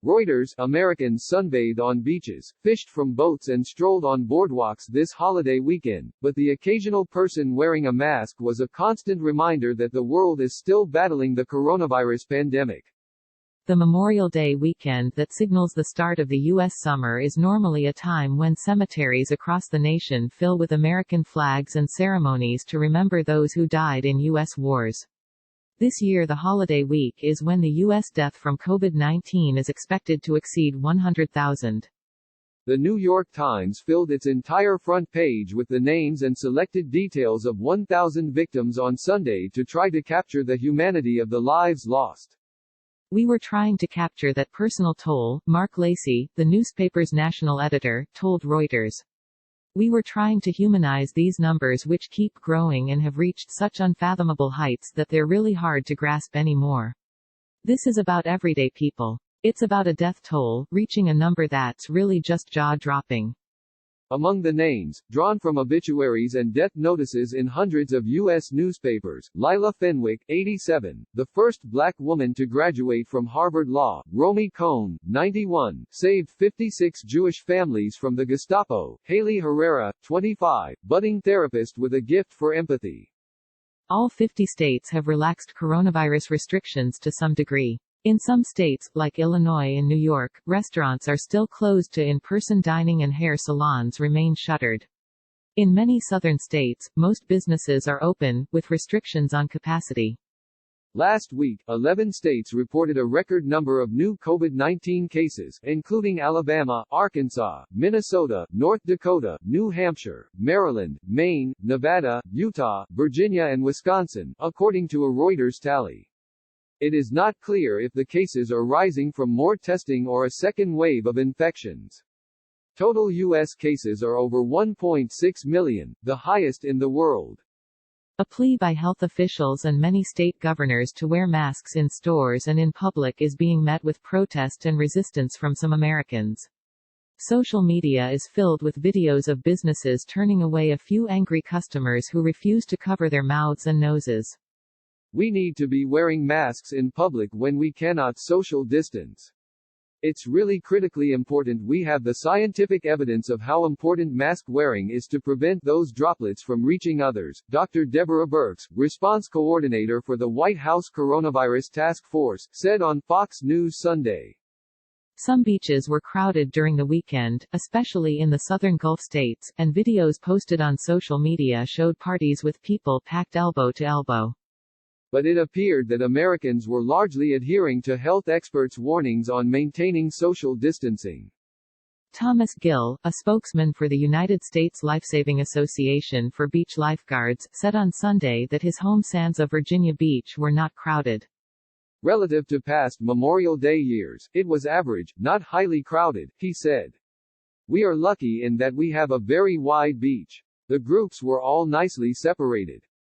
Reuters, Americans sunbathed on beaches, fished from boats and strolled on boardwalks this holiday weekend, but the occasional person wearing a mask was a constant reminder that the world is still battling the coronavirus pandemic. The Memorial Day weekend that signals the start of the U.S. summer is normally a time when cemeteries across the nation fill with American flags and ceremonies to remember those who died in U.S. wars. This year the holiday week is when the U.S. death from COVID-19 is expected to exceed 100,000. The New York Times filled its entire front page with the names and selected details of 1,000 victims on Sunday to try to capture the humanity of the lives lost. "We were trying to capture that personal toll," Mark Lacey, the newspaper's national editor, told Reuters. "We were trying to humanize these numbers which keep growing and have reached such unfathomable heights that they're really hard to grasp anymore. This is about everyday people. It's about a death toll, reaching a number that's really just jaw-dropping." Among the names, drawn from obituaries and death notices in hundreds of U.S. newspapers, Lila Fenwick, 87, the first black woman to graduate from Harvard Law; Romy Cohn, 91, saved 56 Jewish families from the Gestapo; Haley Herrera, 25, budding therapist with a gift for empathy. All 50 states have relaxed coronavirus restrictions to some degree. In some states, like Illinois and New York, restaurants are still closed to in-person dining and hair salons remain shuttered. In many southern states, most businesses are open, with restrictions on capacity. Last week, 11 states reported a record number of new COVID-19 cases, including Alabama, Arkansas, Minnesota, North Dakota, New Hampshire, Maryland, Maine, Nevada, Utah, Virginia and Wisconsin, according to a Reuters tally. It is not clear if the cases are rising from more testing or a second wave of infections. Total U.S. cases are over 1.6 million, the highest in the world. A plea by health officials and many state governors to wear masks in stores and in public is being met with protest and resistance from some Americans. Social media is filled with videos of businesses turning away a few angry customers who refuse to cover their mouths and noses. "We need to be wearing masks in public when we cannot social distance. It's really critically important we have the scientific evidence of how important mask wearing is to prevent those droplets from reaching others," Dr. Deborah Birx, response coordinator for the White House Coronavirus Task Force, said on Fox News Sunday. Some beaches were crowded during the weekend, especially in the southern Gulf states, and videos posted on social media showed parties with people packed elbow to elbow. But it appeared that Americans were largely adhering to health experts' warnings on maintaining social distancing. Thomas Gill, a spokesman for the United States Lifesaving Association for Beach Lifeguards, said on Sunday that his home sands of Virginia Beach were not crowded. Relative to past Memorial Day years, it was average, not highly crowded, he said. "We are lucky in that we have a very wide beach. The groups were all nicely separated.